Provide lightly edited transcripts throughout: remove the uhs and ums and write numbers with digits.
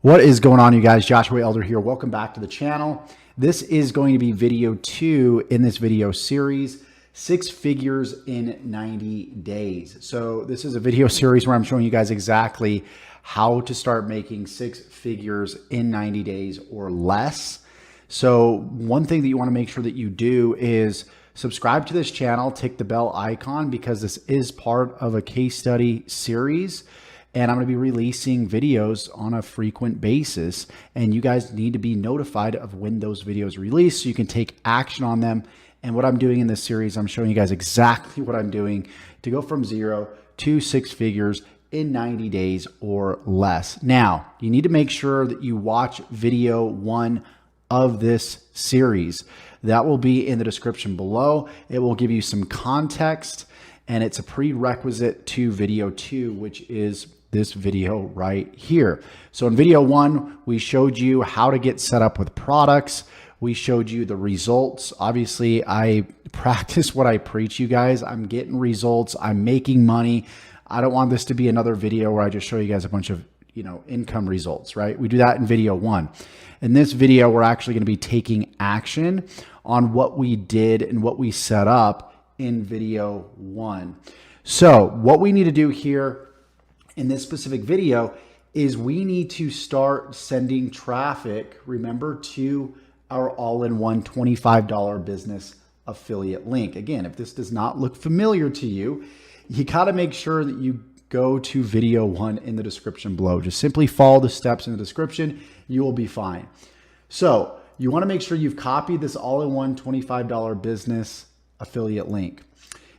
What is going on, you guys? Joshua Elder here. Welcome back to the channel. This is going to be video 2 in this video series, 6 figures in 90 days. So this is a video series where I'm showing you guys exactly how to start making 6 figures in 90 days or less. So one thing that you want to make sure that you do is subscribe to this channel, tick the bell icon, because this is part of a case study series. And I'm going to be releasing videos on a frequent basis. And you guys need to be notified of when those videos release so you can take action on them. And what I'm doing in this series, I'm showing you guys exactly what I'm doing to go from 0 to 6 figures in 90 days or less. Now, you need to make sure that you watch video 1 of this series. That will be in the description below. It will give you some context, and it's a prerequisite to video 2, which is this video right here. So in video 1, we showed you how to get set up with products. We showed you the results. Obviously, I practice what I preach, you guys. I'm getting results. I'm making money. I don't want this to be another video where I just show you guys a bunch of, income results, right? We do that in video 1. In this video, we're actually going to be taking action on what we did and what we set up in video 1. So what we need to do here in this specific video is we need to start sending traffic, remember, to our all-in-one $25 business affiliate link. Again, if this does not look familiar to you, you got to make sure that you go to video 1 in the description below. Just simply follow the steps in the description. You will be fine. So you want to make sure you've copied this all-in-one $25 business affiliate link.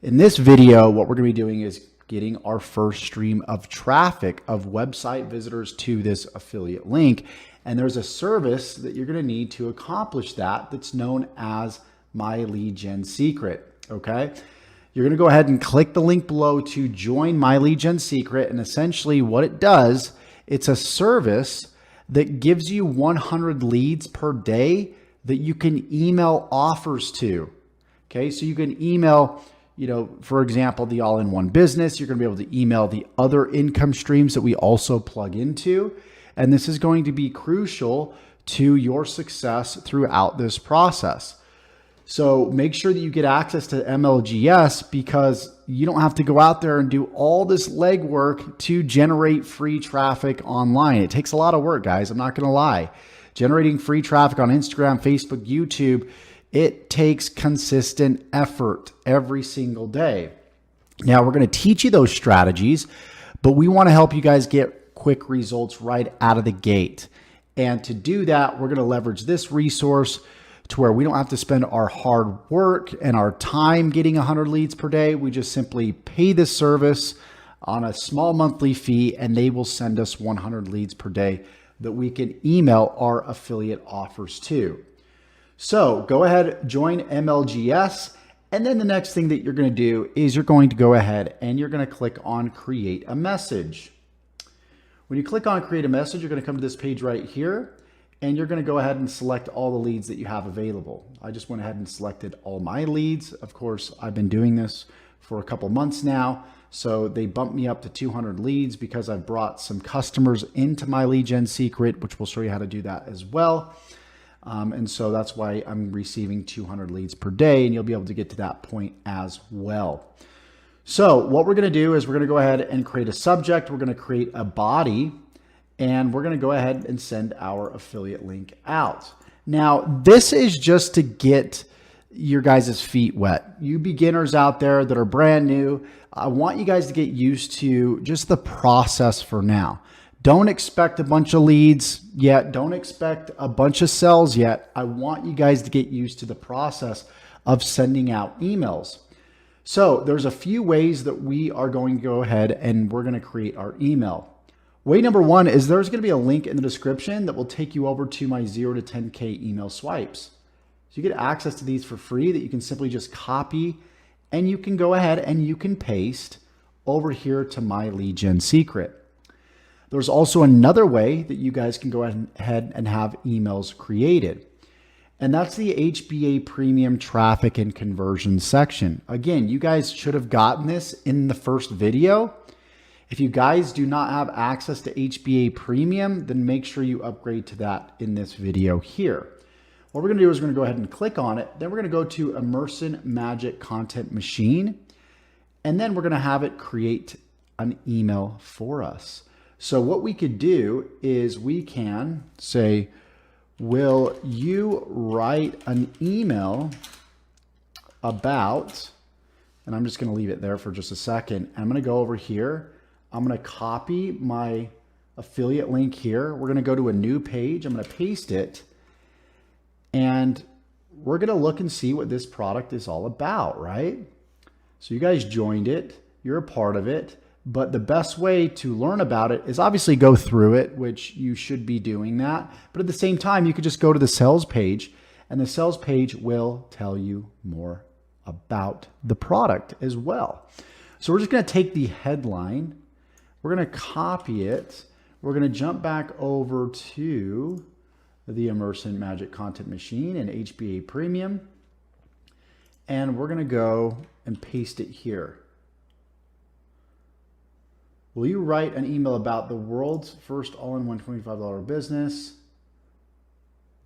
In this video, what we're going to be doing is getting our first stream of traffic of website visitors to this affiliate link. And there's a service that you're going to need to accomplish that that's known as My Lead Gen Secret. Okay. You're going to go ahead and click the link below to join My Lead Gen Secret. And essentially what it does, it's a service that gives you 100 leads per day that you can email offers to. Okay. So you can email, for example, the all-in-one business. You're going to be able to email the other income streams that we also plug into. And this is going to be crucial to your success throughout this process. So make sure that you get access to MLGS, because you don't have to go out there and do all this legwork to generate free traffic online. It takes a lot of work, guys. I'm not going to lie. Generating free traffic on Instagram, Facebook, YouTube, it takes consistent effort every single day. Now, we're going to teach you those strategies, but we want to help you guys get quick results right out of the gate. And to do that, we're going to leverage this resource to where we don't have to spend our hard work and our time getting 100 leads per day. We just simply pay this service on a small monthly fee, and they will send us 100 leads per day that we can email our affiliate offers to. So go ahead, join MLGS. And then the next thing that you're going to do is you're going to go ahead and you're going to click on create a message. When you click on create a message, you're going to come to this page right here, and you're going to go ahead and select all the leads that you have available. I just went ahead and selected all my leads. Of course, I've been doing this for a couple months now. So they bumped me up to 200 leads because I've brought some customers into My Lead Gen Secret, which we'll show you how to do that as well. And so that's why I'm receiving 200 leads per day, and you'll be able to get to that point as well. So what we're going to do is we're going to go ahead and create a subject. We're going to create a body, and we're going to go ahead and send our affiliate link out. Now, this is just to get your guys' feet wet. You beginners out there that are brand new, I want you guys to get used to just the process for now. Don't expect a bunch of leads yet. Don't expect a bunch of sales yet. I want you guys to get used to the process of sending out emails. So there's a few ways that we are going to go ahead and we're going to create our email. Way number 1 is there's going to be a link in the description that will take you over to my 0 to 10K email swipes. So you get access to these for free that you can simply just copy, and you can go ahead and you can paste over here to My Lead Gen Secret. There's also another way that you guys can go ahead and have emails created, and that's the HBA Premium Traffic and Conversion section. Again, you guys should have gotten this in the first video. If you guys do not have access to HBA Premium, then make sure you upgrade to that in this video here. What we're gonna do is we're gonna go ahead and click on it. Then we're gonna go to Immersion Magic Content Machine. And then we're gonna have it create an email for us. So what we could do is we can say, will you write an email about, and I'm just gonna leave it there for just a second. I'm gonna go over here. I'm gonna copy my affiliate link here. We're gonna go to a new page. I'm gonna paste it. And we're gonna look and see what this product is all about, right? So you guys joined it, you're a part of it, but the best way to learn about it is obviously go through it, which you should be doing that. But at the same time, you could just go to the sales page, and the sales page will tell you more about the product as well. So we're just gonna take the headline, we're gonna copy it, we're gonna jump back over to the Immersion Magic Content Machine and HBA Premium, and we're gonna go and paste it here. Will you write an email about the world's first all-in-one $25 business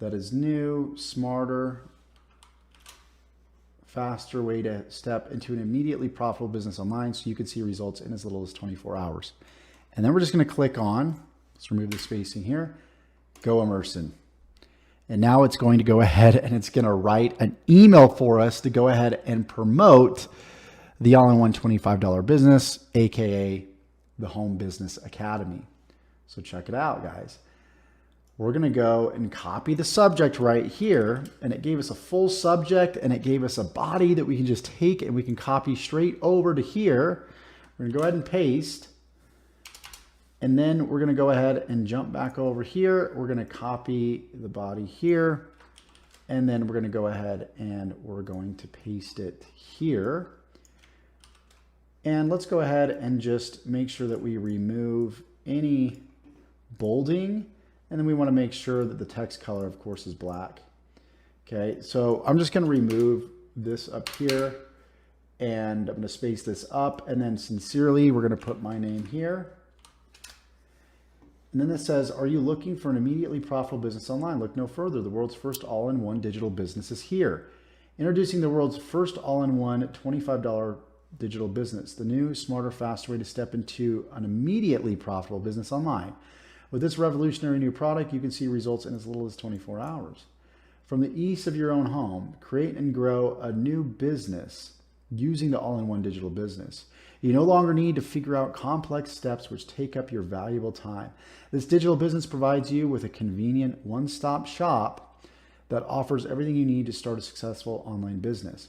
that is new, smarter, faster way to step into an immediately profitable business online so you can see results in as little as 24 hours. And then we're just gonna click on, let's remove the spacing here, go Immersion. And now it's going to go ahead and it's gonna write an email for us to go ahead and promote the all-in-one $25 business, AKA the Home Business Academy. So check it out, guys. We're gonna go and copy the subject right here, and it gave us a full subject and it gave us a body that we can just take and we can copy straight over to here. We're gonna go ahead and paste. And then we're gonna go ahead and jump back over here. We're gonna copy the body here. And then we're gonna go ahead and we're going to paste it here. And let's go ahead and just make sure that we remove any bolding. And then we want to make sure that the text color, of course, is black. Okay, so I'm just going to remove this up here and I'm going to space this up. And then sincerely, we're going to put my name here. And then it says, are you looking for an immediately profitable business online? Look no further. The world's first all-in-one digital business is here. Introducing the world's first all-in-one $25 digital business, the new, smarter, faster way to step into an immediately profitable business online. With this revolutionary new product, you can see results in as little as 24 hours. From the ease of your own home, create and grow a new business using the all-in-one digital business. You no longer need to figure out complex steps which take up your valuable time. This digital business provides you with a convenient one-stop shop that offers everything you need to start a successful online business.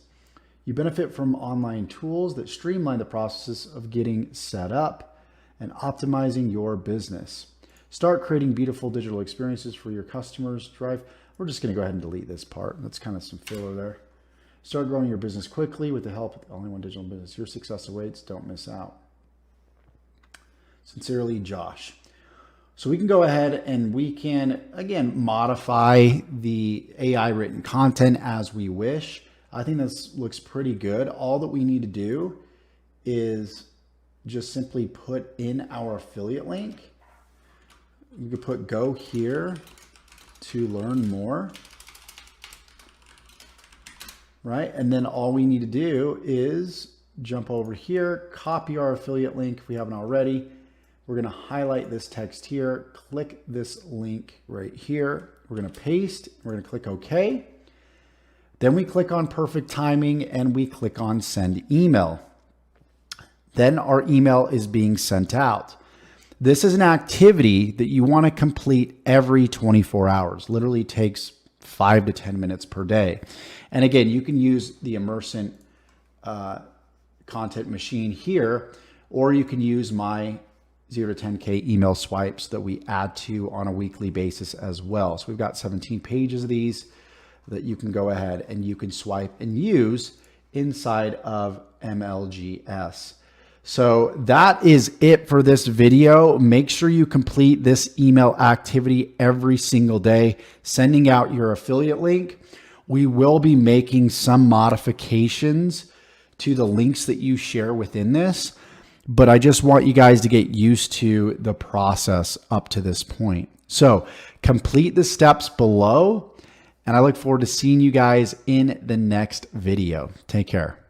You benefit from online tools that streamline the process of getting set up and optimizing your business. Start creating beautiful digital experiences for your customers. We're just going to go ahead and delete this part. That's kind of some filler there. Start growing your business quickly with the help of the all-in-one digital business. Your success awaits. Don't miss out. Sincerely, Josh. So we can go ahead and we can, again, modify the AI written content as we wish. I think this looks pretty good. All that we need to do is just simply put in our affiliate link. You could put go here to learn more, right? And then all we need to do is jump over here, copy our affiliate link if we haven't already. We're gonna highlight this text here, click this link right here. We're gonna paste, we're gonna click OK. Then we click on perfect timing and we click on send email. Then our email is being sent out. This is an activity that you want to complete every 24 hours. Literally takes 5 to 10 minutes per day. And again, you can use the Immersion content machine here, or you can use my 0 to 10K email swipes that we add to on a weekly basis as well. So we've got 17 pages of these that you can go ahead and you can swipe and use inside of MLGS. So that is it for this video. Make sure you complete this email activity every single day, sending out your affiliate link. We will be making some modifications to the links that you share within this. but I just want you guys to get used to the process up to this point. So complete the steps below, and I look forward to seeing you guys in the next video. Take care.